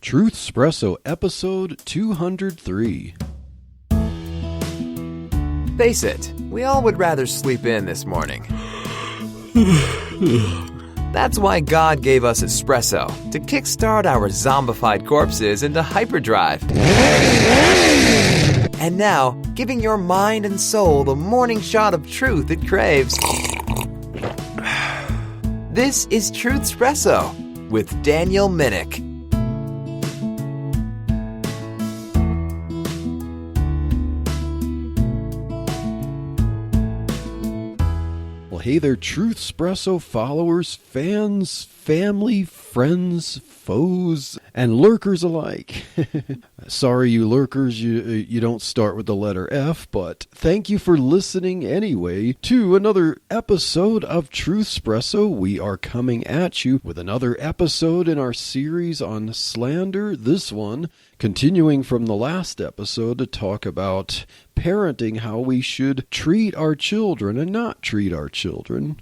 Truth Espresso, episode 203. Face it, we all would rather sleep in this morning. That's why God gave us espresso, to kickstart our zombified corpses into hyperdrive. And now, giving your mind and soul the morning shot of truth it craves. This is Truth Espresso with Daniel Minnick. Hey there, Truth Espresso followers, fans, family, friends, foes, and lurkers alike. Sorry, you lurkers, you don't start with the letter F, but thank you for listening anyway to another episode of Truth Espresso. We are coming at you with another episode in our series on slander. This one continuing from the last episode to talk about parenting, how we should treat our children and not treat our children.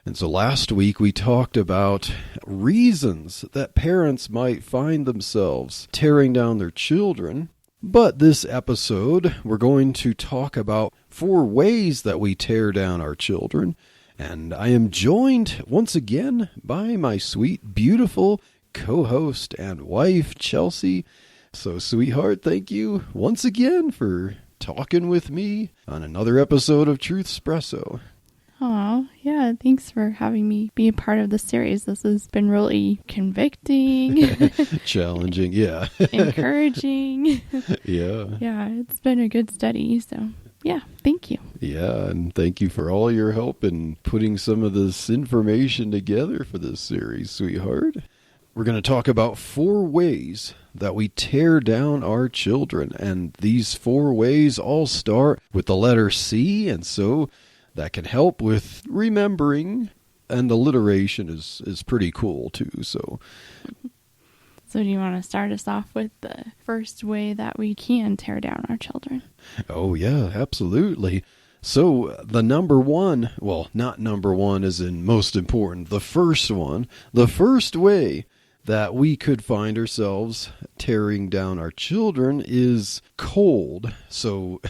And so last week we talked about reasons that parents might find themselves tearing down their children. But this episode, we're going to talk about 4 ways that we tear down our children. And I am joined once again by my sweet, beautiful co-host and wife, Chelsea. So, sweetheart, thank you once again for talking with me on another episode of Truth Espresso. Oh, yeah. Thanks for having me be a part of the series. This has been really convicting. Challenging, yeah. Encouraging. Yeah. Yeah, it's been a good study. So, yeah, thank you. Yeah, and thank you for all your help in putting some of this information together for this series, sweetheart. We're going to talk about 4 ways that we tear down our children. And these 4 ways all start with the letter C, and so that can help with remembering, and alliteration is pretty cool too. So do you want to start us off with the first way that we can tear down our children? Oh yeah, absolutely. So the number one, well, not number one as in most important, the first way that we could find ourselves tearing down our children is cold. So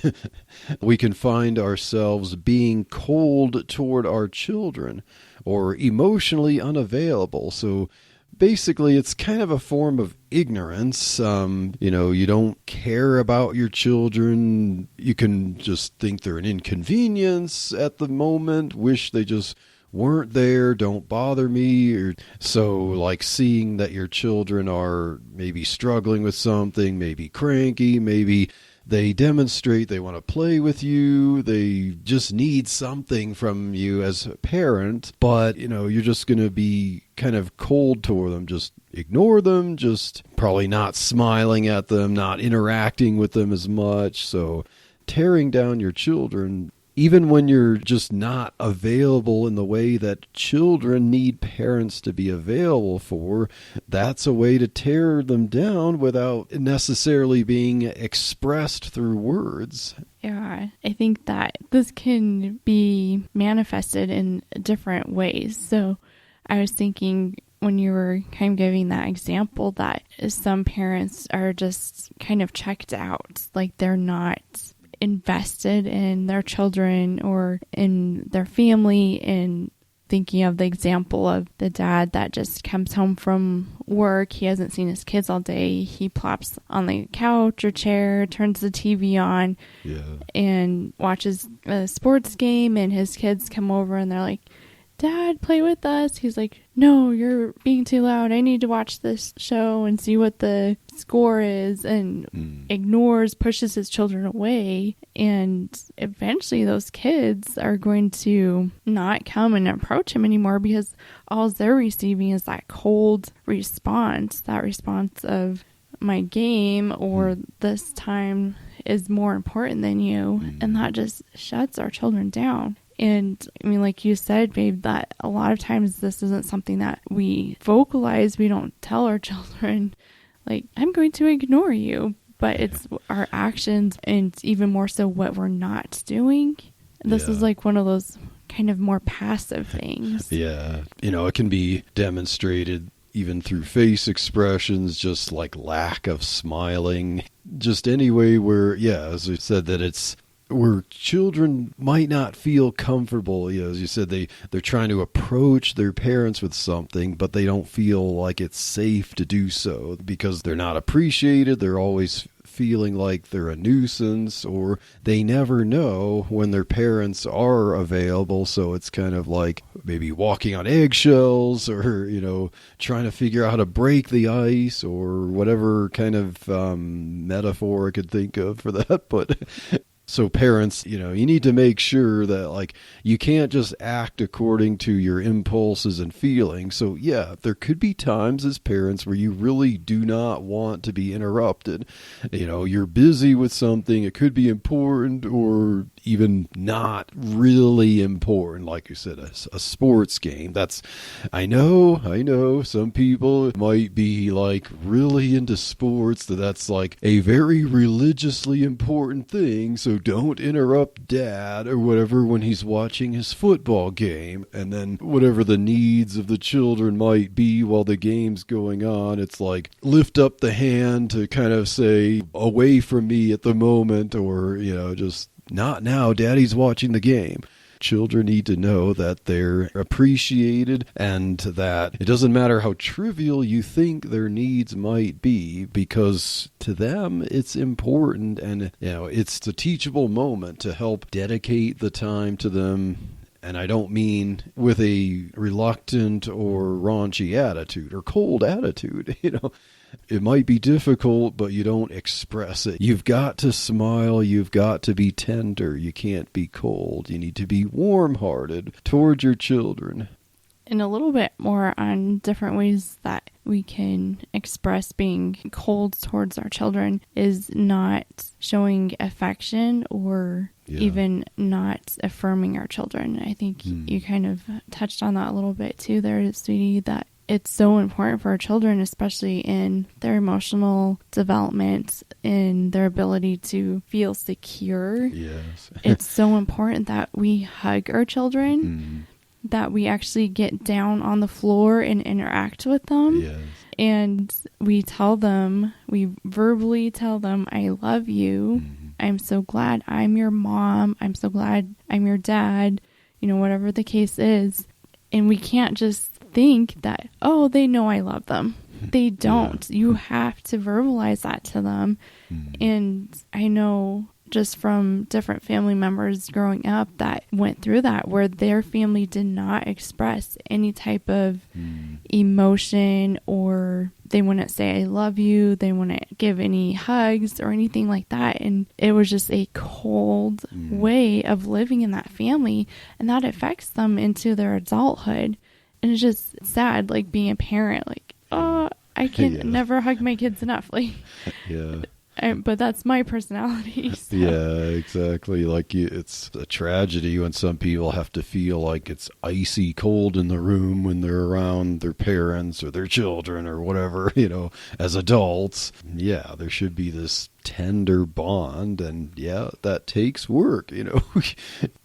we can find ourselves being cold toward our children or emotionally unavailable. So basically, it's kind of a form of ignorance. You don't care about your children. You can just think they're an inconvenience at the moment, wish they just weren't there, don't bother me. Or so like seeing that your children are maybe struggling with something, maybe cranky, maybe they demonstrate they want to play with you, they just need something from you as a parent, but you're just going to be kind of cold toward them, just ignore them, just probably not smiling at them, not interacting with them as much. So tearing down your children, even when you're just not available in the way that children need parents to be available for, that's a way to tear them down without necessarily being expressed through words. Yeah, I think that this can be manifested in different ways. So I was thinking when you were kind of giving that example that some parents are just kind of checked out, like they're not invested in their children or in their family, and thinking of the example of the dad that just comes home from work, he hasn't seen his kids all day, he plops on the couch or chair, turns the TV on, and watches a sports game, and his kids come over and they're like, "Dad, play with us." He's like, "No, you're being too loud. I need to watch this show and see what the score is," and ignores, pushes his children away. And eventually those kids are going to not come and approach him anymore because all they're receiving is that cold response, that response of my game or this time is more important than you. And that just shuts our children down. And I mean, like you said, babe, that a lot of times this isn't something that we vocalize. We don't tell our children, like, I'm going to ignore you. But it's our actions, and even more so what we're not doing. This is like one of those kind of more passive things. Yeah. It can be demonstrated even through face expressions, just like lack of smiling, just any way where, yeah, as I said, that it's where children might not feel comfortable. You know, as you said, they're trying to approach their parents with something, but they don't feel like it's safe to do so because they're not appreciated. They're always feeling like they're a nuisance, or they never know when their parents are available. So it's kind of like maybe walking on eggshells, or, you know, trying to figure out how to break the ice, or whatever kind of metaphor I could think of for that. But so parents, you know, you need to make sure that, like, you can't just act according to your impulses and feelings. So yeah, there could be times as parents where you really do not want to be interrupted. You know, you're busy with something. It could be important or even not really important. Like you said, a sports game. I know some people might be like really into sports, that's like a very religiously important thing. So don't interrupt dad or whatever when he's watching his football game. And then whatever the needs of the children might be while the game's going on, it's like lift up the hand to kind of say away from me at the moment, or, you know, just not now, daddy's watching the game. Children need to know that they're appreciated, and that it doesn't matter how trivial you think their needs might be, because to them it's important, and, you know, it's a teachable moment to help dedicate the time to them. And I don't mean with a reluctant or raunchy attitude or cold attitude. You know, it might be difficult, but you don't express it. You've got to smile. You've got to be tender. You can't be cold. You need to be warm-hearted toward your children. And a little bit more on different ways that we can express being cold towards our children is not showing affection, or even not affirming our children. I think you kind of touched on that a little bit too there, sweetie, that it's so important for our children, especially in their emotional development, in their ability to feel secure. Yes. It's so important that we hug our children, that we actually get down on the floor and interact with them. Yes. And we verbally tell them, I love you. I'm so glad I'm your mom. I'm so glad I'm your dad, you know, whatever the case is. And we can't just think that, oh, they know I love them. They don't. Yeah. You have to verbalize that to them. And I know just from different family members growing up that went through that, where their family did not express any type of emotion, or they wouldn't say I love you, they wouldn't give any hugs or anything like that, and it was just a cold way of living in that family, and that affects them into their adulthood. And it's just sad, like, being a parent, like, oh, I can never hug my kids enough, like, but that's my personality. So. Yeah, exactly. Like, it's a tragedy when some people have to feel like it's icy cold in the room when they're around their parents or their children or whatever, you know, as adults. Yeah, there should be this tender bond, and that takes work, you know.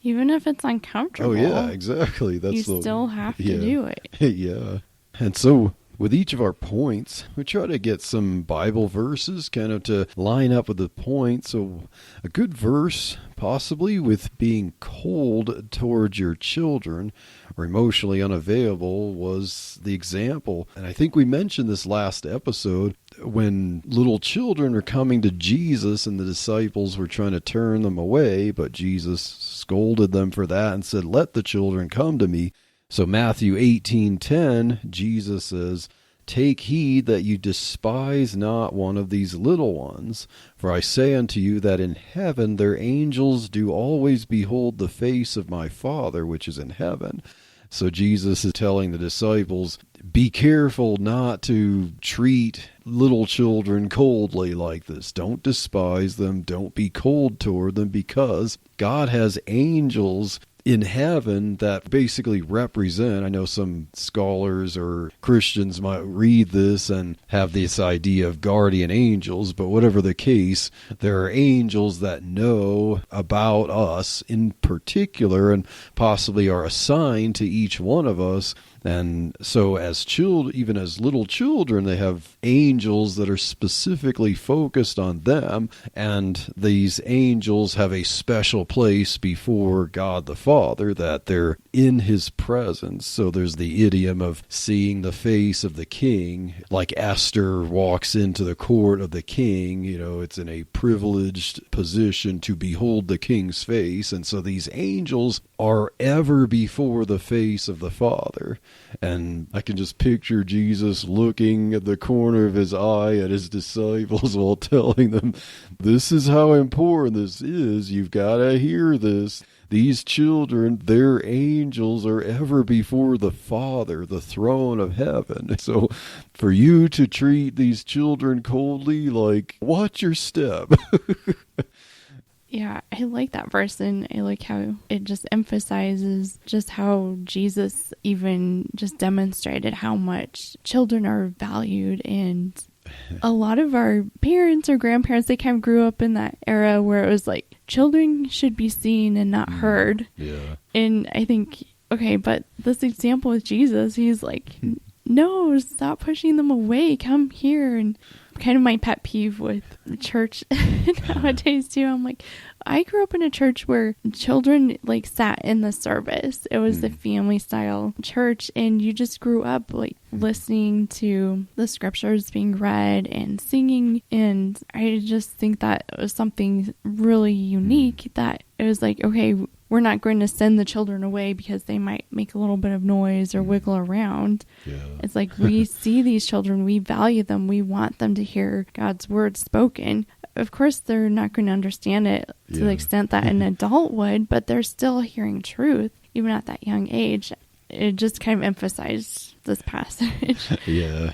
Even if it's uncomfortable. Oh, yeah, exactly. You still have to do it. Yeah. And so, with each of our points, we try to get some Bible verses kind of to line up with the point. So a good verse, possibly with being cold towards your children or emotionally unavailable, was the example. And I think we mentioned this last episode when little children are coming to Jesus and the disciples were trying to turn them away, but Jesus scolded them for that and said, "Let the children come to me." So Matthew 18:10, Jesus says, "Take heed that you despise not one of these little ones, for I say unto you that in heaven their angels do always behold the face of my Father which is in heaven." So Jesus is telling the disciples, be careful not to treat little children coldly like this. Don't despise them. Don't be cold toward them, because God has angels in heaven that basically represent, I know some scholars or Christians might read this and have this idea of guardian angels, but whatever the case, there are angels that know about us in particular and possibly are assigned to each one of us. And so even as little children, they have angels that are specifically focused on them. And these angels have a special place before God the Father, that they're in his presence. So there's the idiom of seeing the face of the king, like Esther walks into the court of the king. It's in a privileged position to behold the king's face. And so these angels are ever before the face of the Father. And I can just picture Jesus looking at the corner of his eye at his disciples while telling them, this is how important this is. You've got to hear this. These children, their angels are ever before the Father, the throne of heaven. So for you to treat these children coldly, watch your step. Yeah, I like that verse, and I like how it just emphasizes just how Jesus even just demonstrated how much children are valued. And a lot of our parents or grandparents, they kind of grew up in that era where it was like children should be seen and not heard. Yeah. And I think, okay, but this example with Jesus, he's like, no, stop pushing them away. Come here. And kind of my pet peeve with the church nowadays too. I'm like, I grew up in a church where children sat in the service. It was the family style church, and you just grew up listening to the scriptures being read and singing. And I just think that was something really unique, that it was like, okay, we're not going to send the children away because they might make a little bit of noise or wiggle around. Yeah. It's like, we see these children, we value them, we want them to hear God's word spoken. Of course, they're not going to understand it to the extent that an adult would, but they're still hearing truth, even at that young age. It just kind of emphasized this passage. Yeah.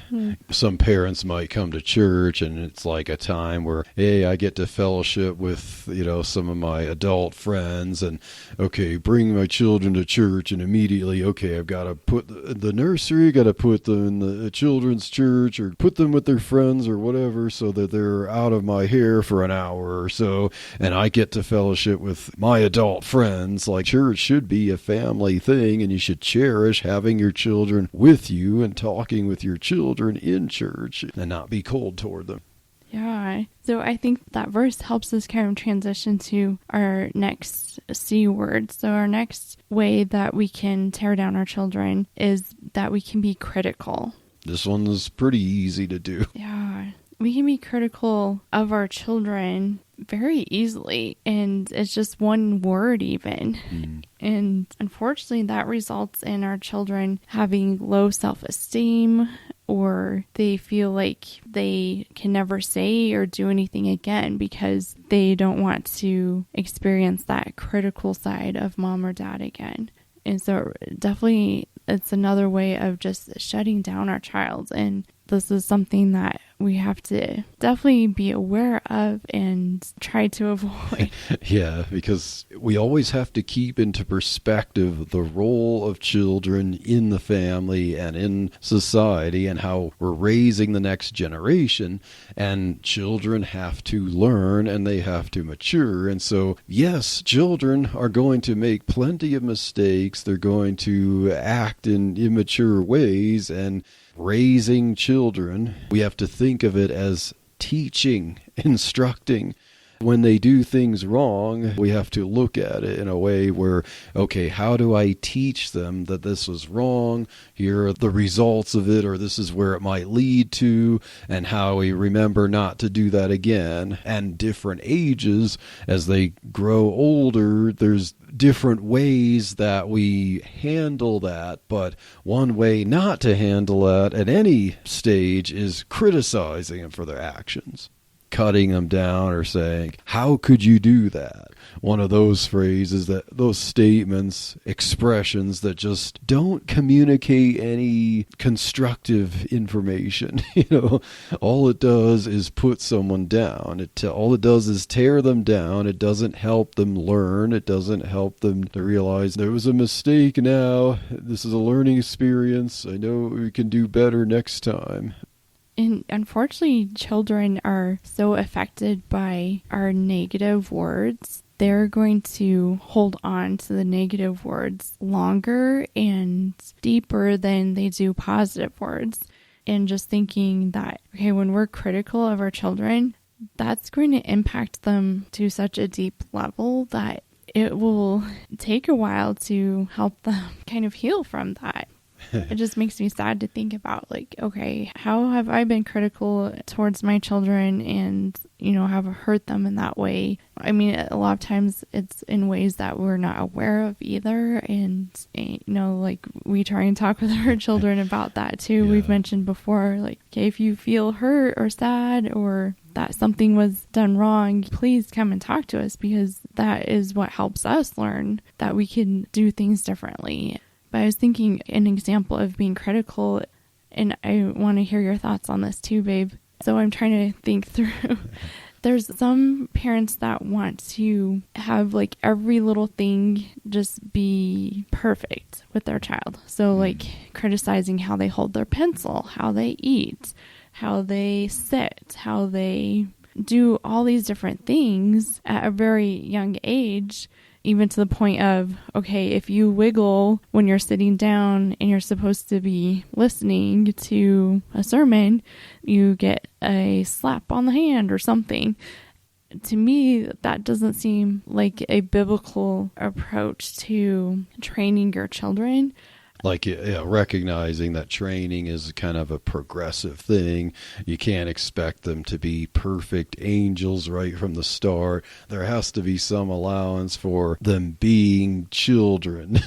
Some parents might come to church and it's like a time where, hey, I get to fellowship with, some of my adult friends, and okay, bring my children to church, and immediately, okay, I've got to put the nursery, got to put them in the children's church, or put them with their friends or whatever, so that they're out of my hair for an hour or so, and I get to fellowship with my adult friends. Like, church should be a family thing, and you should cherish having your children with you and talking with your children in church, and not be cold toward them. Yeah. So I think that verse helps us kind of transition to our next C word. So our next way that we can tear down our children is that we can be critical. This one is pretty easy to do. Yeah. We can be critical of our children very easily, and it's just one word even. And unfortunately, that results in our children having low self-esteem, or they feel like they can never say or do anything again because they don't want to experience that critical side of mom or dad again. And so definitely it's another way of just shutting down our child. And this is something that we have to definitely be aware of and try to avoid. Yeah, because we always have to keep into perspective the role of children in the family and in society, and how we're raising the next generation. And children have to learn and they have to mature. And so, yes, children are going to make plenty of mistakes. They're going to act in immature ways, and raising children, we have to think of it as teaching, instructing. When they do things wrong, we have to look at it in a way where, okay, how do I teach them that this was wrong? Here are the results of it, or this is where it might lead to, and how we remember not to do that again. And different ages, as they grow older, there's different ways that we handle that. But one way not to handle that at any stage is criticizing them for their actions, cutting them down, or saying, how could you do that? One of those phrases, those statements, expressions that just don't communicate any constructive information. All it does is put someone down. All it does is tear them down. It doesn't help them learn. It doesn't help them to realize there was a mistake now. This is a learning experience. I know we can do better next time. And unfortunately, children are so affected by our negative words they're going to hold on to the negative words longer and deeper than they do positive words. And just thinking that, okay, when we're critical of our children, that's going to impact them to such a deep level that it will take a while to help them kind of heal from that. It just makes me sad to think about, like, okay, how have I been critical towards my children and, have hurt them in that way? I mean, a lot of times it's in ways that we're not aware of either. And, like, we try and talk with our children about that too. Yeah. We've mentioned before, like, okay, if you feel hurt or sad or that something was done wrong, please come and talk to us, because that is what helps us learn that we can do things differently. But I was thinking an example of being critical, and I want to hear your thoughts on this too, babe. So I'm trying to think through. There's some parents that want to have like every little thing just be perfect with their child. So like criticizing how they hold their pencil, how they eat, how they sit, how they do all these different things at a very young age. Even to the point of, okay, if you wiggle when you're sitting down and you're supposed to be listening to a sermon, you get a slap on the hand or something. To me, that doesn't seem like a biblical approach to training your children. Like, recognizing that training is kind of a progressive thing. You can't expect them to be perfect angels right from the start. There has to be some allowance for them being children,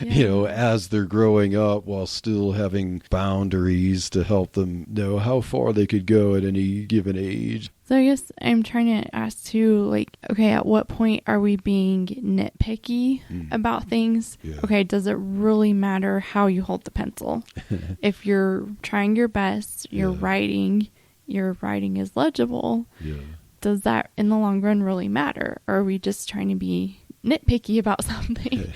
as they're growing up, while still having boundaries to help them know how far they could go at any given age. So I guess I'm trying to ask too, like, okay, at what point are we being nitpicky about things? Yeah. Okay, does it really matter how you hold the pencil? If you're trying your best, your writing is legible. Yeah. Does that in the long run really matter? Or are we just trying to be nitpicky about something?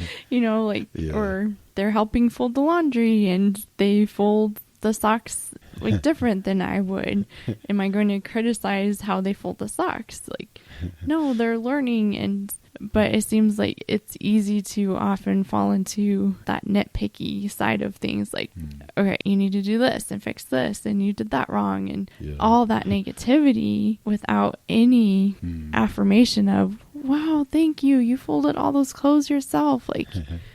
Or they're helping fold the laundry and they fold the socks like different than I would. Am I going to criticize how they fold the socks? Like, no, they're learning. But it seems like it's easy to often fall into that nitpicky side of things. Like, okay, you need to do this and fix this, and you did that wrong, and all that negativity without any affirmation of, wow, thank you, you folded all those clothes yourself. Like,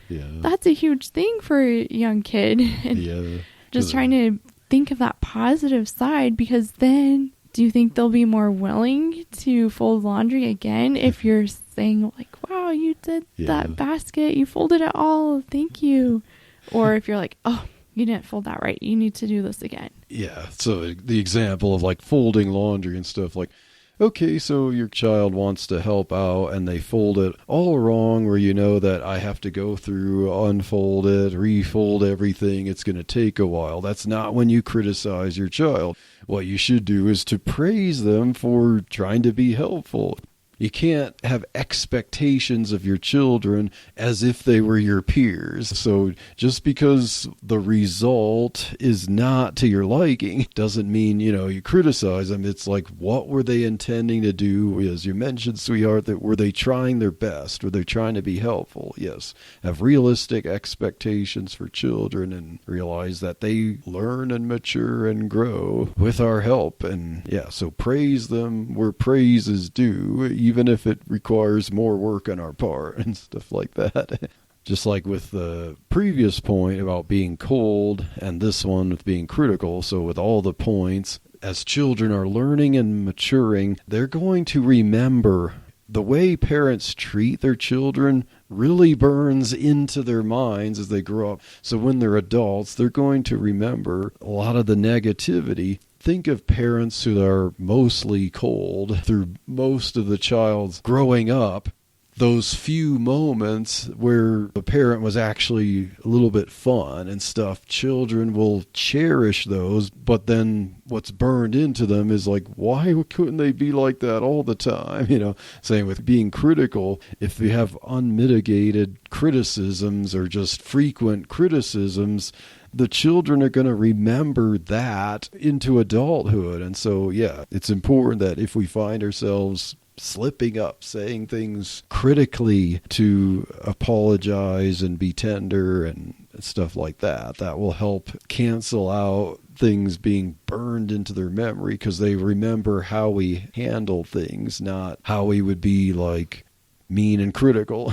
that's a huge thing for a young kid. And just trying to think of that positive side, because then do you think they'll be more willing to fold laundry again if you're saying like, wow, you did that basket, you folded it all, thank you? Or if you're like, oh, you didn't fold that right, you need to do this again. Yeah, so the example of like folding laundry and stuff, like, okay, so your child wants to help out and they fold it all wrong, where you know that I have to go through, unfold it, refold everything. It's going to take a while. That's not when you criticize your child. What you should do is to praise them for trying to be helpful. You can't have expectations of your children as if they were your peers. So just because the result is not to your liking doesn't mean, you criticize them. It's like, what were they intending to do? As you mentioned, sweetheart, that were they trying their best? Were they trying to be helpful? Yes. Have realistic expectations for children and realize that they learn and mature and grow with our help. And so praise them where praise is due, even if it requires more work on our part and stuff like that. Just like with the previous point about being cold and this one with being critical. So with all the points, as children are learning and maturing, they're going to remember the way parents treat their children really burns into their minds as they grow up. So when they're adults, they're going to remember a lot of the negativity. Think of parents who are mostly cold through most of the child's growing up. Those few moments where the parent was actually a little bit fun and stuff, children will cherish those, but then what's burned into them is like, why couldn't they be like that all the time? Same with being critical. If you have unmitigated criticisms or just frequent criticisms, the children are going to remember that into adulthood. And so, it's important that if we find ourselves slipping up, saying things critically to apologize and be tender and stuff like that. That will help cancel out things being burned into their memory because they remember how we handle things, not how we would be like mean and critical.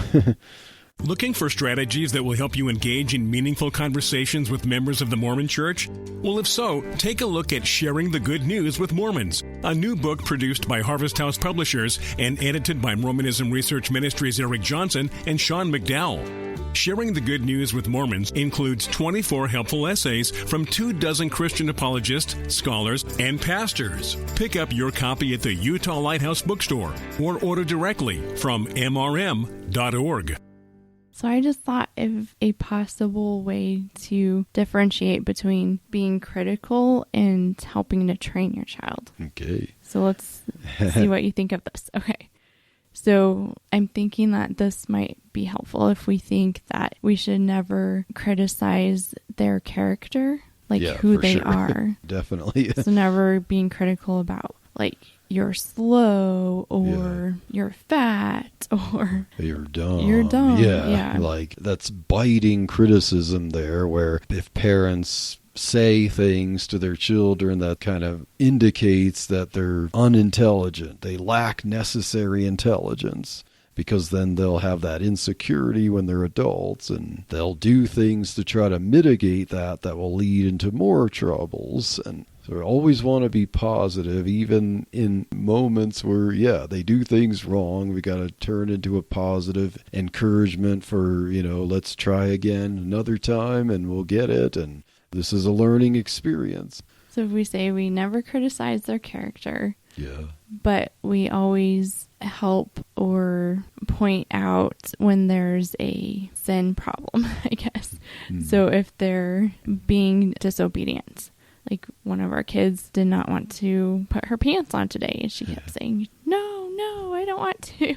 Looking for strategies that will help you engage in meaningful conversations with members of the Mormon Church? Well, if so, take a look at Sharing the Good News with Mormons, a new book produced by Harvest House Publishers and edited by Mormonism Research Ministries' Eric Johnson and Sean McDowell. Sharing the Good News with Mormons includes 24 helpful essays from 24 Christian apologists, scholars, and pastors. Pick up your copy at the Utah Lighthouse Bookstore or order directly from mrm.org. So I just thought of a possible way to differentiate between being critical and helping to train your child. Okay. So let's see what you think of this. Okay. So I'm thinking that this might be helpful if we think that we should never criticize their character, like who they are. Definitely. So never being critical about like you're slow or you're fat or you're dumb. You're dumb. Yeah. Like that's biting criticism there, where if parents say things to their children that kind of indicates that they're unintelligent, they lack necessary intelligence, because then they'll have that insecurity when they're adults and they'll do things to try to mitigate that will lead into more troubles. And so we always want to be positive, even in moments where, they do things wrong. We got to turn into a positive encouragement for, let's try again another time and we'll get it. And this is a learning experience. So if we say we never criticize their character, but we always help or point out when there's a sin problem, I guess. So if they're being disobedient, like one of our kids did not want to put her pants on today, and she kept saying, no, I don't want to.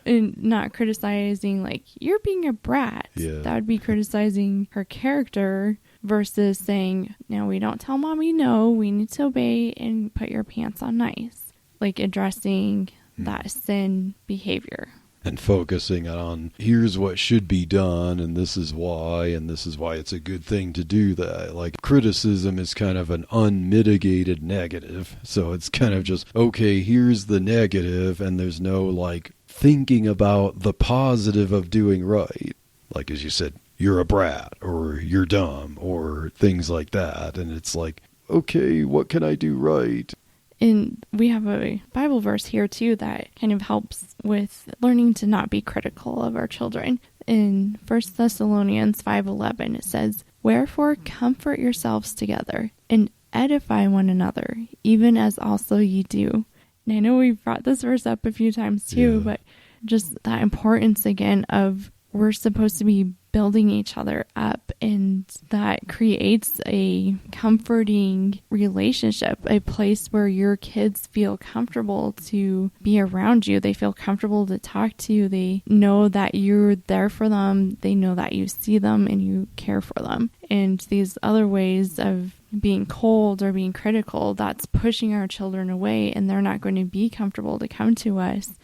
And not criticizing, like, you're being a brat. That would be criticizing her character versus saying, no, we don't tell mommy no, we need to obey and put your pants on nice. Like addressing that sin behavior. And focusing on here's what should be done and this is why it's a good thing to do that. Like criticism is kind of an unmitigated negative. So it's kind of just, okay, here's the negative, and there's no like thinking about the positive of doing right. Like as you said, you're a brat or you're dumb or things like that. And it's like, okay, what can I do right? And we have a Bible verse here too that kind of helps with learning to not be critical of our children. In 1 Thessalonians 5:11, it says, "Wherefore comfort yourselves together and edify one another, even as also ye do." And I know we've brought this verse up a few times too, but just that importance again of we're supposed to be building each other up, and that creates a comforting relationship, a place where your kids feel comfortable to be around you. They feel comfortable to talk to you. They know that you're there for them. They know that you see them and you care for them. And these other ways of being cold or being critical, that's pushing our children away, and they're not going to be comfortable to come to us.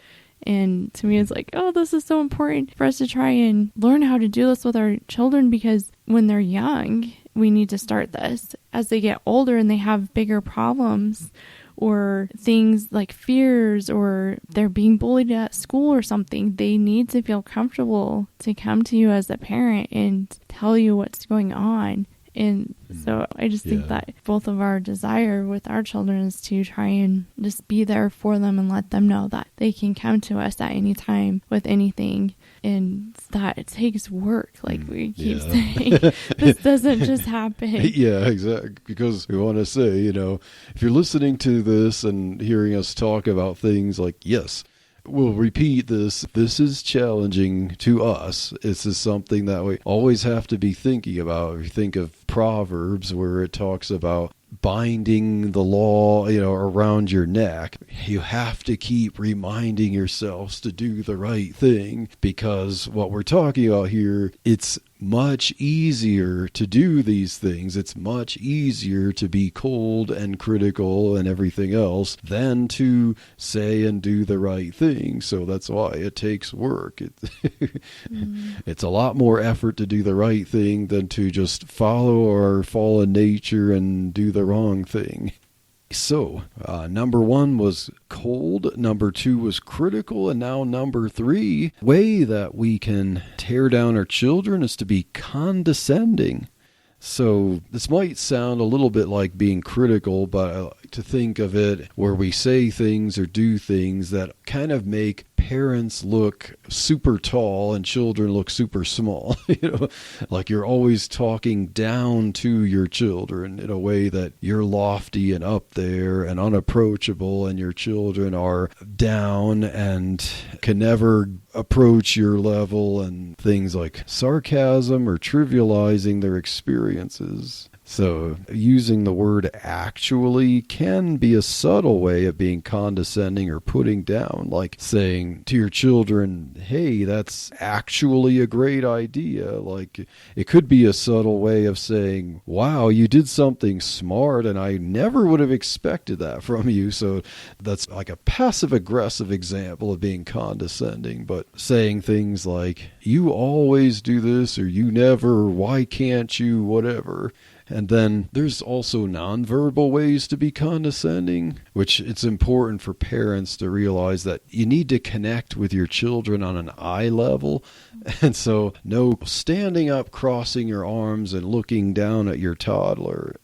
And to me, it's like, oh, this is so important for us to try and learn how to do this with our children, because when they're young, we need to start this. As they get older and they have bigger problems or things like fears, or they're being bullied at school or something, they need to feel comfortable to come to you as a parent and tell you what's going on. And so I just think that both of our desire with our children is to try and just be there for them and let them know that they can come to us at any time with anything, and that it takes work, like we keep saying. This doesn't just happen. Yeah, exactly. Because we want to say, if you're listening to this and hearing us talk about things like, yes, we'll repeat this. This is challenging to us. This is something that we always have to be thinking about. If you think of Proverbs, where it talks about binding the law, around your neck, you have to keep reminding yourselves to do the right thing, because what we're talking about here, it's much easier to do these things. It's much easier to be cold and critical and everything else than to say and do the right thing. So that's why it takes work. It's a lot more effort to do the right thing than to just follow our fallen nature and do the wrong thing. So, number 1 was cold, number 2 was critical, and now number 3, way that we can tear down our children is to be condescending. So, this might sound a little bit like being critical, but I like to think of it where we say things or do things that kind of make parents look super tall and children look super small. Like you're always talking down to your children in a way that you're lofty and up there and unapproachable, and your children are down and can never approach your level, and things like sarcasm or trivializing their experiences. So using the word actually can be a subtle way of being condescending or putting down, like saying to your children, hey, that's actually a great idea. Like it could be a subtle way of saying, wow, you did something smart and I never would have expected that from you. So that's like a passive aggressive example of being condescending, but saying things like, you always do this, or you never, why can't you, whatever. And then there's also nonverbal ways to be condescending, which it's important for parents to realize that you need to connect with your children on an eye level. And so no standing up, crossing your arms and looking down at your toddler,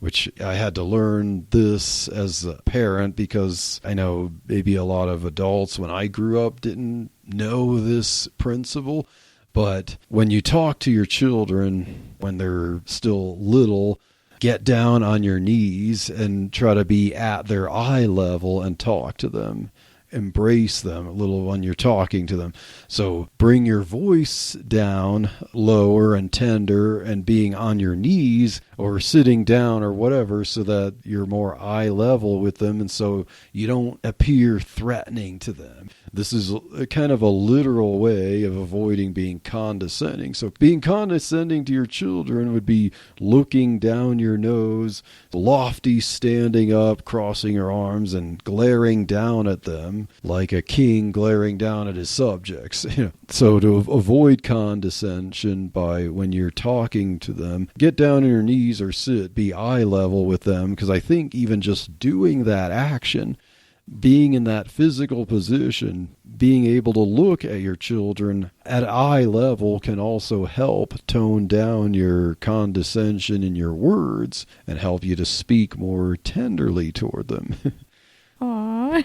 which I had to learn this as a parent because I know maybe a lot of adults when I grew up didn't know this principle. But when you talk to your children when they're still little, get down on your knees and try to be at their eye level and talk to them. Embrace them a little when you're talking to them. So bring your voice down lower and tender and being on your knees or sitting down or whatever so that you're more eye level with them and so you don't appear threatening to them. This is a kind of a literal way of avoiding being condescending. So being condescending to your children would be looking down your nose, lofty, standing up, crossing your arms, and glaring down at them like a king glaring down at his subjects. So to avoid condescension by when you're talking to them, get down on your knees or sit, be eye level with them, because I think even just doing that action, being in that physical position, being able to look at your children at eye level can also help tone down your condescension in your words and help you to speak more tenderly toward them. Aw,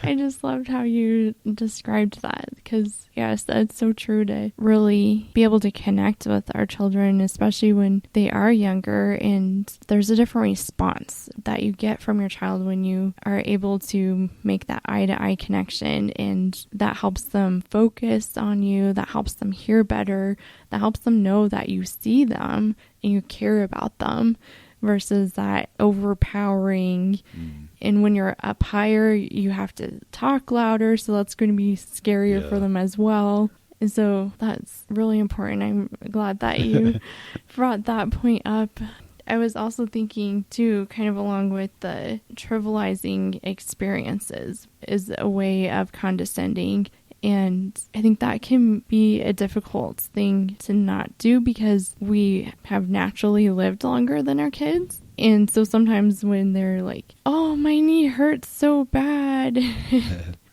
I just loved how you described that because, yes, that's so true to really be able to connect with our children, especially when they are younger, and there's a different response that you get from your child when you are able to make that eye-to-eye connection, and that helps them focus on you, that helps them hear better, that helps them know that you see them and you care about them, versus that overpowering. And when you're up higher, you have to talk louder, so that's going to be scarier for them as well. And so that's really important. I'm glad that you brought that point up. I was also thinking, too, kind of along with the trivializing experiences is a way of condescending. And I think that can be a difficult thing to not do because we have naturally lived longer than our kids. And so sometimes when they're like, oh, my knee hurts so bad,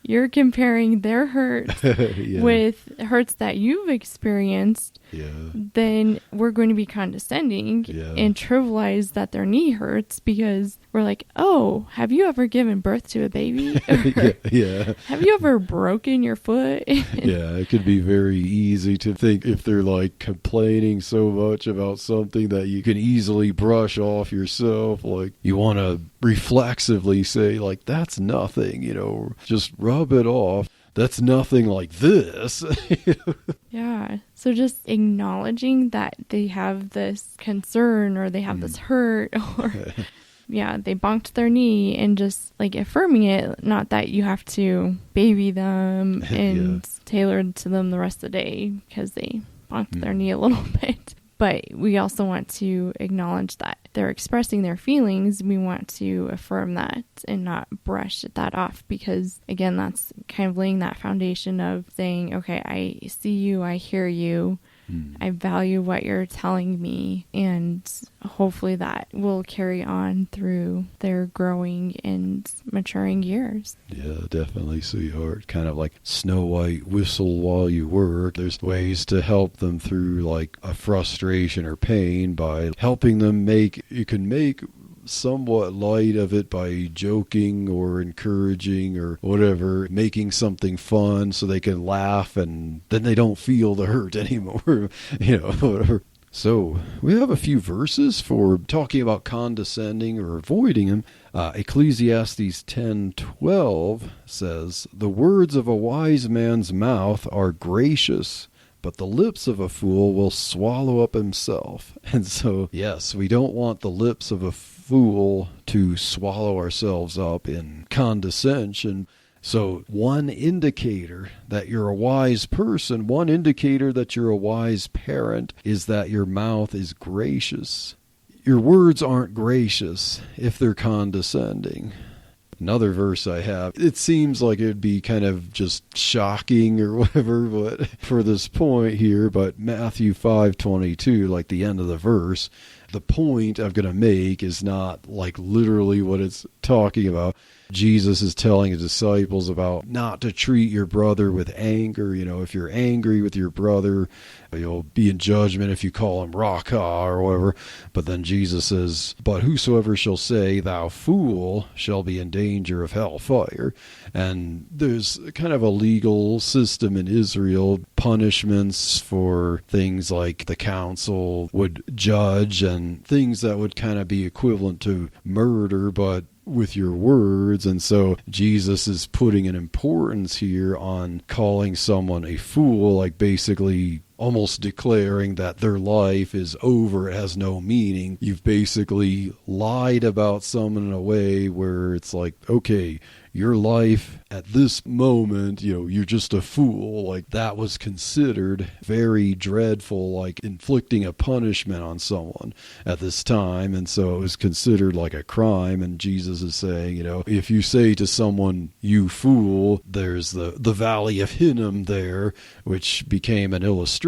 you're comparing their hurt with hurts that you've experienced, then we're going to be condescending and trivialize that their knee hurts because we're like, oh, have you ever given birth to a baby? Have you ever broken your foot? It could be very easy to think if they're like complaining so much about something that you can easily brush off yourself. Like you want to reflexively say like, that's nothing, just rub it off. That's nothing like this. So just acknowledging that they have this concern or they have this hurt or they bonked their knee and just like affirming it. Not that you have to baby them and tailor to them the rest of the day because they honk their knee a little bit. But we also want to acknowledge that they're expressing their feelings. We want to affirm that and not brush that off, because, again, that's kind of laying that foundation of saying, okay, I see you, I hear you, I value what you're telling me, and hopefully that will carry on through their growing and maturing years. Yeah, definitely, sweetheart. Kind of like Snow White, whistle while you work. There's ways to help them through like a frustration or pain by helping them you can make somewhat light of it by joking or encouraging or whatever, making something fun so they can laugh and then they don't feel the hurt anymore, whatever. So we have a few verses for talking about condescending or avoiding them. Ecclesiastes 10:12 says, "The words of a wise man's mouth are gracious, but the lips of a fool will swallow up himself." And so, yes, we don't want the lips of a fool to swallow ourselves up in condescension. So one indicator that you're a wise person, one indicator that you're a wise parent, is that your mouth is gracious. Your words aren't gracious if they're condescending. Another verse I have, it seems like it would be kind of just shocking or whatever, but for this point here, but Matthew 5:22, like the end of the verse, the point I'm going to make is not like literally what it's talking about. Jesus is telling his disciples about not to treat your brother with anger. If you're angry with your brother, you'll be in judgment if you call him Raka or whatever. But then Jesus says, "But whosoever shall say, thou fool, shall be in danger of hellfire." And there's kind of a legal system in Israel, punishments for things like the council would judge and things that would kind of be equivalent to murder, but with your words. And so Jesus is putting an importance here on calling someone a fool, like basically almost declaring that their life is over, it has no meaning. You've basically lied about someone in a way where it's like, okay, your life at this moment, you're just a fool. Like that was considered very dreadful, like inflicting a punishment on someone at this time. And so it was considered like a crime. And Jesus is saying, if you say to someone, you fool, there's the valley of Hinnom there, which became an illustration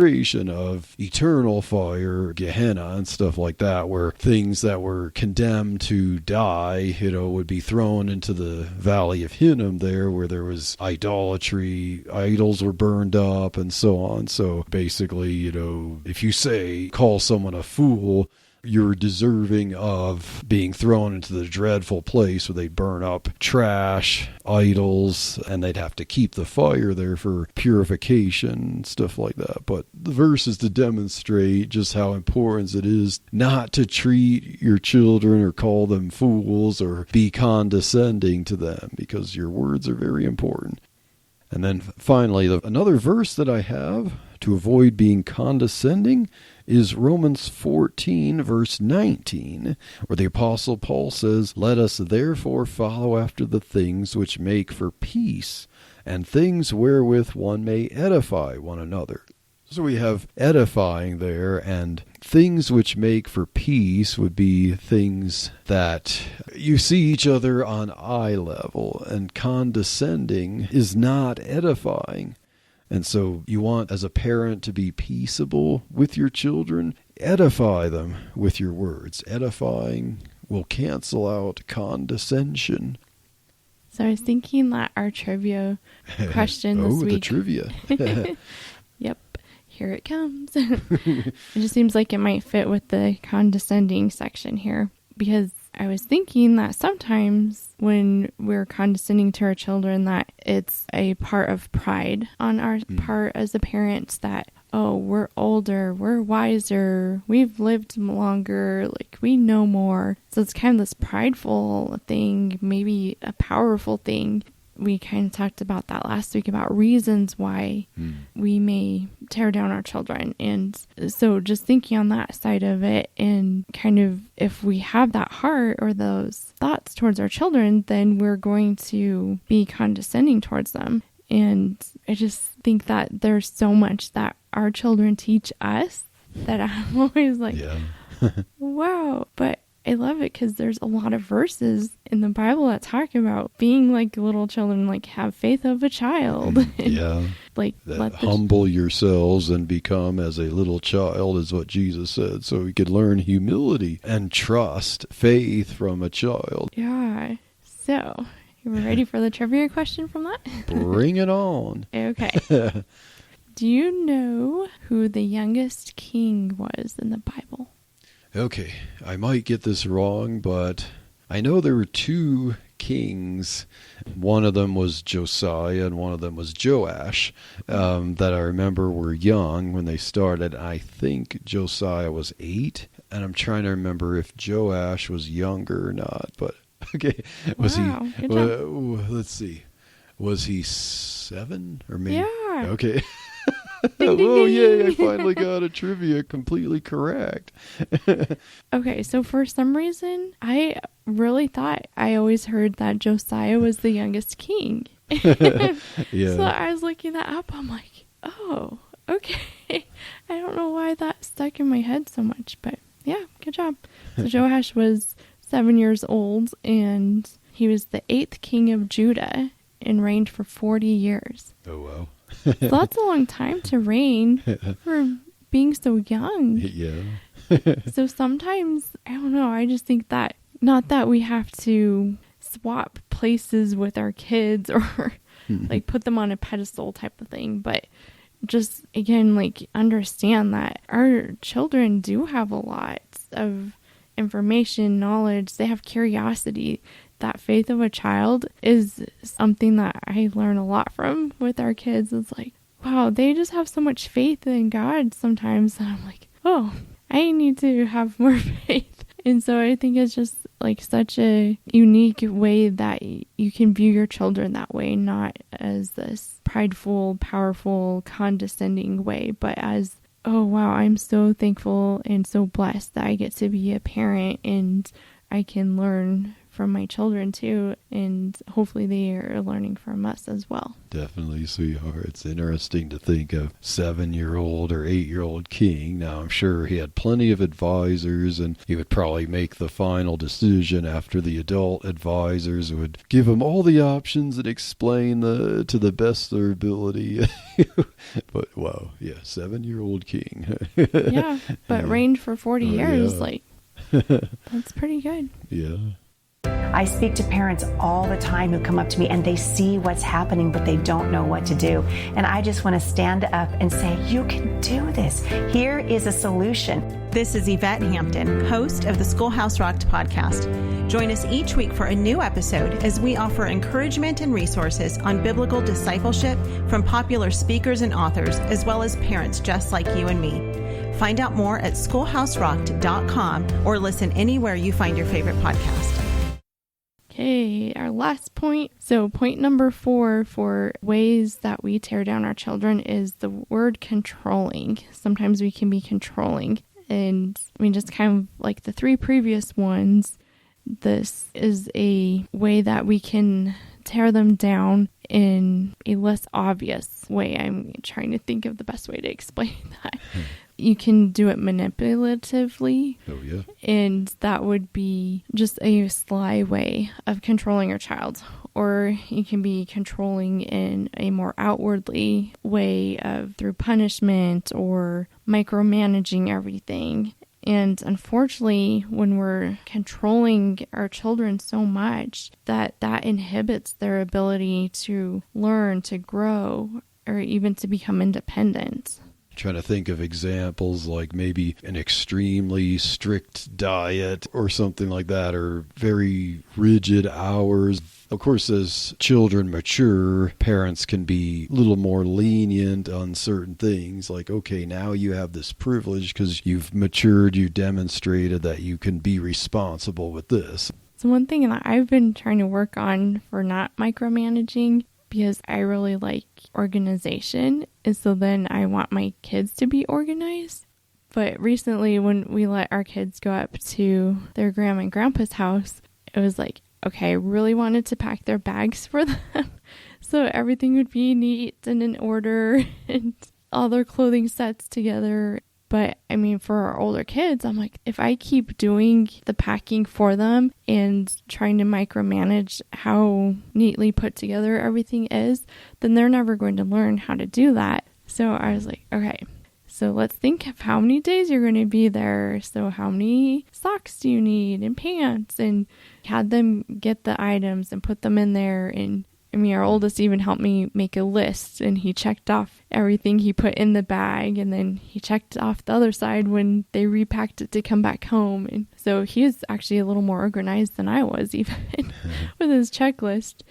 of eternal fire, Gehenna and stuff like that, where things that were condemned to die, would be thrown into the valley of Hinnom there, where there was idolatry, idols were burned up and so on. So basically, if you call someone a fool, you're deserving of being thrown into the dreadful place where they burn up trash, idols, and they'd have to keep the fire there for purification, stuff like that. But the verse is to demonstrate just how important it is not to treat your children or call them fools or be condescending to them, because your words are very important. And then finally, another verse that I have to avoid being condescending is Romans 14, verse 19, where the Apostle Paul says, "Let us therefore follow after the things which make for peace, and things wherewith one may edify one another." So we have edifying there, and things which make for peace would be things that you see each other on eye level, and condescending is not edifying. And so you want, as a parent, to be peaceable with your children. Edify them with your words. Edifying will cancel out condescension. So I was thinking that our trivia question this week. The trivia. Yep, here it comes. It just seems like it might fit with the condescending section here, because I was thinking that sometimes when we're condescending to our children, that it's a part of pride on our part as a parent, that, oh, we're older, we're wiser, we've lived longer, like we know more. So it's kind of this prideful thing, maybe a powerful thing. We kind of talked about that last week, about reasons why we may tear down our children. And so just thinking on that side of it, and kind of if we have that heart or those thoughts towards our children, then we're going to be condescending towards them. And I just think that there's so much that our children teach us that I'm always like, wow. But I love it because there's a lot of verses in the Bible that talk about being like little children, like have faith of a child. Like humble yourselves and become as a little child is what Jesus said. So we could learn humility and trust, faith from a child. Yeah. So you ready for the trivia question from that? Bring it on. Okay. Do you know who the youngest king was in the Bible? Okay, I might get this wrong, but I know there were two kings. One of them was Josiah and one of them was Joash, that I remember were young when they started. I think Josiah was 8, and I'm trying to remember if Joash was younger or not, but okay. Was let's see. Was he 7 or maybe? Yeah. Okay. Oh, yay, I finally got a trivia completely correct. Okay, so for some reason, I really thought I always heard that Josiah was the youngest king. So I was looking that up. I'm like, oh, okay. I don't know why that stuck in my head so much, but yeah, good job. So Joash was 7 years old, and he was the 8th king of Judah and reigned for 40 years. Oh, wow. So that's a long time to reign for being so young. Yeah. So sometimes, I don't know, I just think that, not that we have to swap places with our kids or like put them on a pedestal type of thing, but just, again, like understand that our children do have a lot of information, knowledge, they have curiosity. That faith of a child is something that I learn a lot from with our kids. It's like, wow, they just have so much faith in God sometimes. And I'm like, oh, I need to have more faith. And so I think it's just like such a unique way that you can view your children that way, not as this prideful, powerful, condescending way, but as, oh, wow, I'm so thankful and so blessed that I get to be a parent and I can learn from my children too, and hopefully they are learning from us as well. Definitely, sweetheart. It's interesting to think of 7-year-old or 8-year-old king. Now, I'm sure he had plenty of advisors, and he would probably make the final decision after the adult advisors would give him all the options and explain to the best of their ability. But wow, yeah, 7-year-old king. Yeah, but reigned for 40 years, like that's pretty good. Yeah. I speak to parents all the time who come up to me and they see what's happening, but they don't know what to do. And I just want to stand up and say, you can do this. Here is a solution. This is Yvette Hampton, host of the Schoolhouse Rocked podcast. Join us each week for a new episode as we offer encouragement and resources on biblical discipleship from popular speakers and authors, as well as parents just like you and me. Find out more at schoolhouserocked.com or listen anywhere you find your favorite podcast. Okay, our last point. So point number 4 for ways that we tear down our children is the word controlling. Sometimes we can be controlling. And I mean, just kind of like the 3 previous ones, this is a way that we can tear them down in a less obvious way. I'm trying to think of the best way to explain that. You can do it manipulatively. Oh, yeah. And that would be just a sly way of controlling your child. Or you can be controlling in a more outwardly way of through punishment or micromanaging everything. And unfortunately, when we're controlling our children so much, that inhibits their ability to learn, to grow, or even to become independent. Trying to think of examples like maybe an extremely strict diet or something like that, or very rigid hours. Of course, as children mature, parents can be a little more lenient on certain things. Like, okay, now you have this privilege because you've matured, you demonstrated that you can be responsible with this. So one thing that I've been trying to work on for not micromanaging, because I really like organization, and so then I want my kids to be organized. But recently when we let our kids go up to their grandma and grandpa's house, it was like okay, I really wanted to pack their bags for them. So everything would be neat and in order and all their clothing sets together. But I mean, for our older kids, I'm like, if I keep doing the packing for them and trying to micromanage how neatly put together everything is, then they're never going to learn how to do that. So I was like, okay, so let's think of how many days you're going to be there. So how many socks do you need and pants, and had them get the items and put them in there. And I mean, our oldest even helped me make a list, and he checked off everything he put in the bag, and then he checked off the other side when they repacked it to come back home. And so he was actually a little more organized than I was even with his checklist.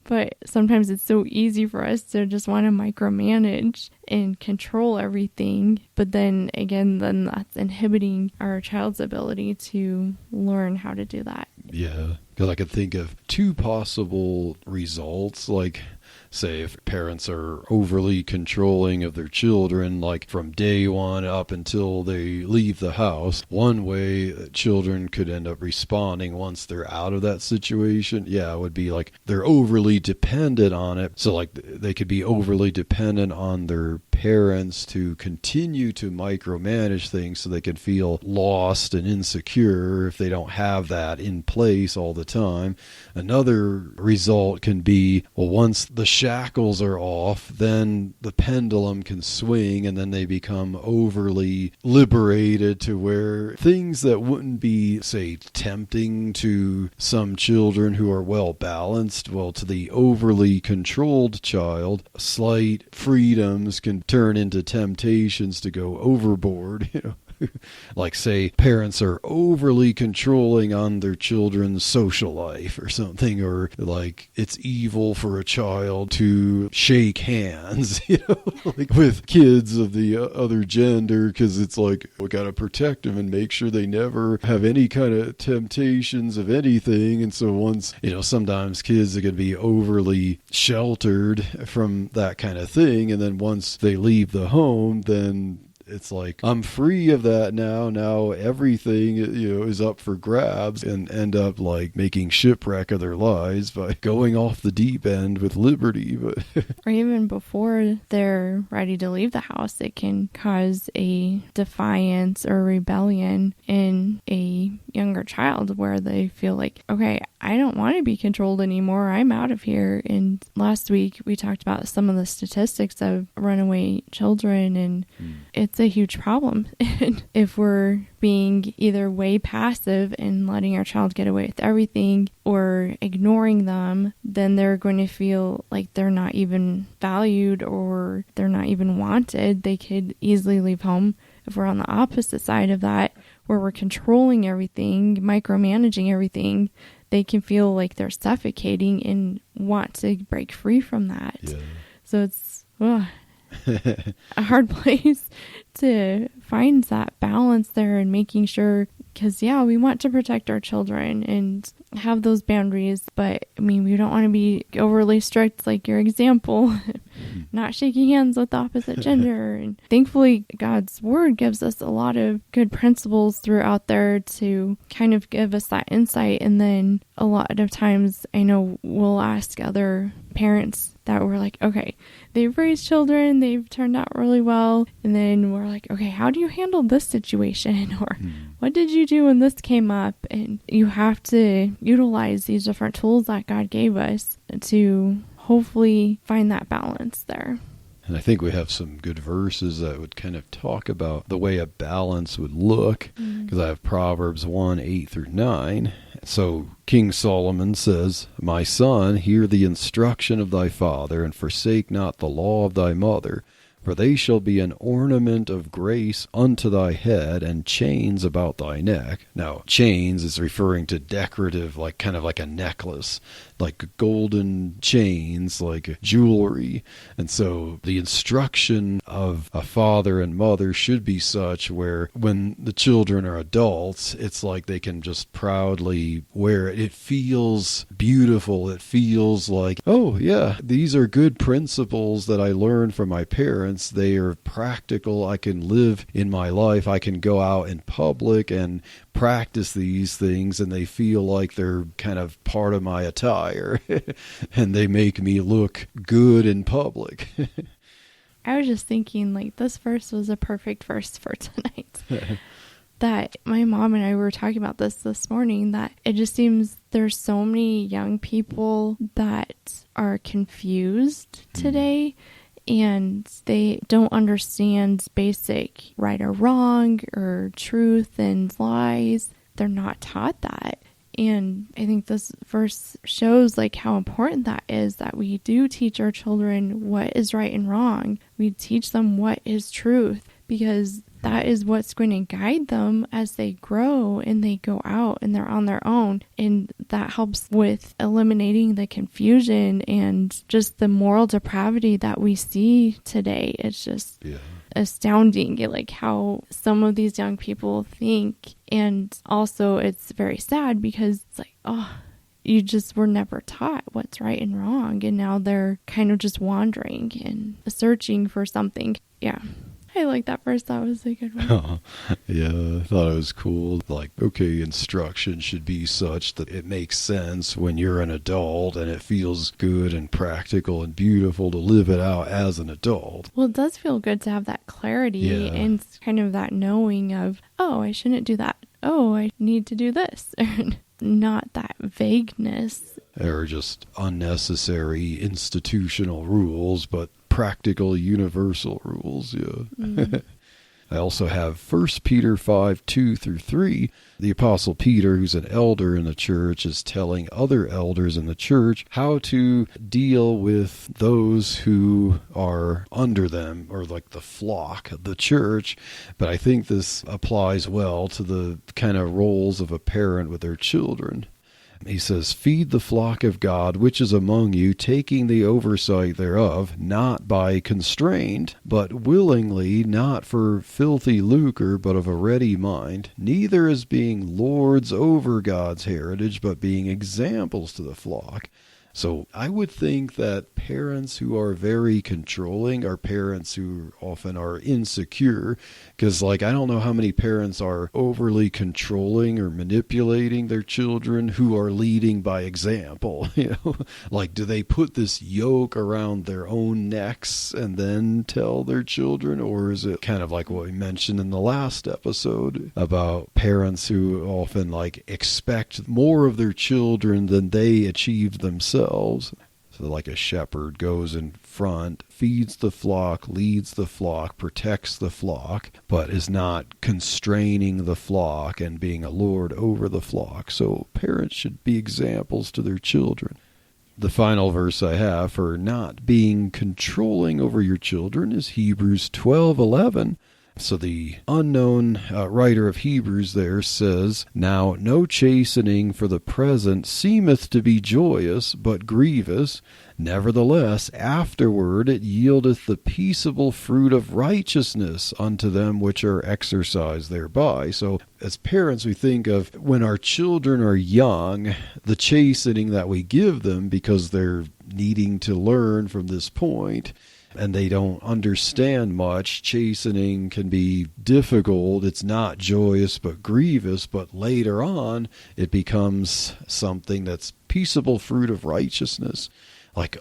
But sometimes it's so easy for us to just want to micromanage and control everything. But then again, then that's inhibiting our child's ability to learn how to do that. Yeah, because I could think of two possible results, like say if parents are overly controlling of their children, like from day one up until they leave the house. One way that children could end up responding once they're out of that situation, would be like they're overly dependent on it. So like they could be overly dependent on their parents to continue to micromanage things so they can feel lost and insecure if they don't have that in place all the time. Another result can be, well, once the shackles are off, then the pendulum can swing, and then they become overly liberated to where things that wouldn't be, say, tempting to some children who are well balanced, well, to the overly controlled child, slight freedoms can turn into temptations to go overboard, Like, say, parents are overly controlling on their children's social life or something, or like it's evil for a child to shake hands, like with kids of the other gender, because it's like we got to protect them and make sure they never have any kind of temptations of anything. And so once, sometimes kids are going to be overly sheltered from that kind of thing. And then once they leave the home, then it's like, I'm free of that now. Now everything, is up for grabs, and end up like making shipwreck of their lives by going off the deep end with liberty. But or even before they're ready to leave the house, it can cause a defiance or rebellion in a younger child where they feel like, okay, I don't want to be controlled anymore. I'm out of here. And last week we talked about some of the statistics of runaway children, and it's a huge problem. And if we're being either way passive and letting our child get away with everything or ignoring them, then they're going to feel like they're not even valued or they're not even wanted. They could easily leave home. If we're on the opposite side of that, where we're controlling everything, micromanaging everything, they can feel like they're suffocating and want to break free from that. Yeah. So it's a hard place to find that balance there, and making sure, because we want to protect our children and have those boundaries, but I mean, we don't want to be overly strict, like your example, not shaking hands with the opposite gender. And thankfully, God's word gives us a lot of good principles throughout there to kind of give us that insight. And then a lot of times I know we'll ask other parents that we're like, okay, they've raised children, they've turned out really well. And then we're like, okay, how do you handle this situation? Or what did you do when this came up? And you have to utilize these different tools that God gave us to hopefully find that balance there. And I think we have some good verses that would kind of talk about the way a balance would look, because I have Proverbs 1:8-9. So King Solomon says, "My son, hear the instruction of thy father, and forsake not the law of thy mother. For they shall be an ornament of grace unto thy head, and chains about thy neck." Now, chains is referring to decorative, like kind of like a necklace, like golden chains, like jewelry. And so the instruction of a father and mother should be such where when the children are adults, it's like they can just proudly wear it. It feels beautiful. It feels like, oh yeah, these are good principles that I learned from my parents. They are practical. I can live in my life. I can go out in public and practice these things and they feel like they're kind of part of my attire and they make me look good in public. I was just thinking, like, this verse was a perfect verse for tonight. That my mom and I were talking about this morning, that it just seems there's so many young people that are confused today, and they don't understand basic right or wrong or truth and lies. They're not taught that. And I think this verse shows like how important that is, that we do teach our children what is right and wrong. We teach them what is truth, because that is what's going to guide them as they grow and they go out and they're on their own. And that helps with eliminating the confusion and just the moral depravity that we see today. It's just astounding, like how some of these young people think. And also it's very sad because it's like, oh, you just were never taught what's right and wrong. And now they're kind of just wandering and searching for something. Yeah. I like that verse. That was a good one. Yeah, I thought it was cool. Like, okay, instruction should be such that it makes sense when you're an adult and it feels good and practical and beautiful to live it out as an adult. Well, it does feel good to have that clarity and kind of that knowing of, oh, I shouldn't do that. Oh, I need to do this. Not that vagueness. Or just unnecessary institutional rules, but practical universal rules. I also have 1 Peter 5:2-3. The Apostle Peter, who's an elder in the church, is telling other elders in the church how to deal with those who are under them, or like the flock of the church. But I think this applies well to the kind of roles of a parent with their children. He says, feed the flock of God which is among you, taking the oversight thereof, not by constraint, but willingly, not for filthy lucre, but of a ready mind, neither as being lords over God's heritage, but being examples to the flock. So I would think that parents who are very controlling are parents who often are insecure, because I don't know how many parents are overly controlling or manipulating their children who are leading by example. Do they put this yoke around their own necks and then tell their children, or is it kind of like what we mentioned in the last episode about parents who often expect more of their children than they achieve themselves? So like a shepherd goes in front, feeds the flock, leads the flock, protects the flock, but is not constraining the flock and being a lord over the flock. So parents should be examples to their children. The final verse I have for not being controlling over your children is Hebrews 12:11. So the unknown writer of Hebrews there says, now no chastening for the present seemeth to be joyous, but grievous. Nevertheless, afterward it yieldeth the peaceable fruit of righteousness unto them which are exercised thereby. So as parents, we think of when our children are young, the chastening that we give them because they're needing to learn from this point, and they don't understand much. Chastening can be difficult. It's not joyous but grievous, but later on it becomes something that's peaceable fruit of righteousness.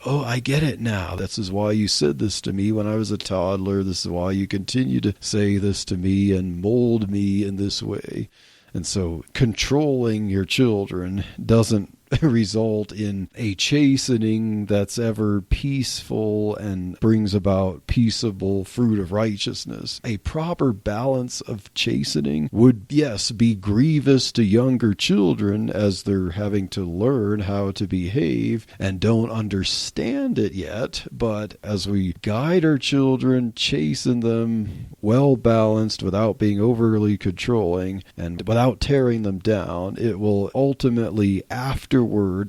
Oh, I get it now. This is why you said this to me when I was a toddler. This is why you continue to say this to me and mold me in this way. And so controlling your children doesn't result in a chastening that's ever peaceful and brings about peaceable fruit of righteousness. A proper balance of chastening would, yes, be grievous to younger children as they're having to learn how to behave and don't understand it yet. But as we guide our children, chasten them, well balanced without being overly controlling and without tearing them down, it will ultimately, afterward,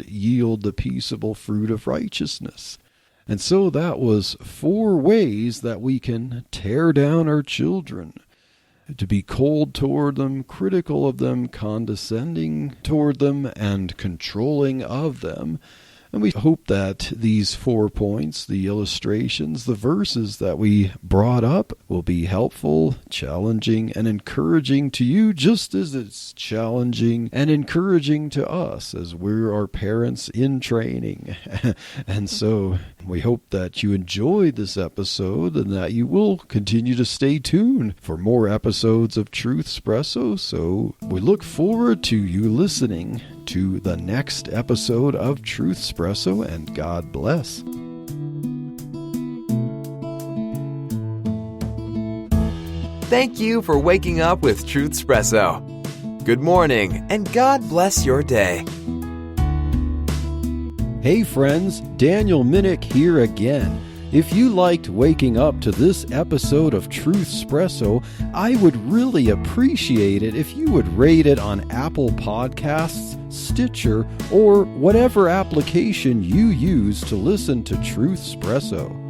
yield the peaceable fruit of righteousness. And so that was 4 ways that we can tear down our children. To be cold toward them, critical of them, condescending toward them, and controlling of them. And we hope that these 4 points, the illustrations, the verses that we brought up will be helpful, challenging, and encouraging to you, just as it's challenging and encouraging to us as we're our parents in training. And so we hope that you enjoyed this episode and that you will continue to stay tuned for more episodes of Truthspresso. So we look forward to you listening to the next episode of Truthspresso, and God bless. Thank you for waking up with Truthspresso. Good morning, and God bless your day. Hey friends, Daniel Minnick here again. If you liked waking up to this episode of Truthspresso, I would really appreciate it if you would rate it on Apple Podcasts, Stitcher, or whatever application you use to listen to Truthspresso.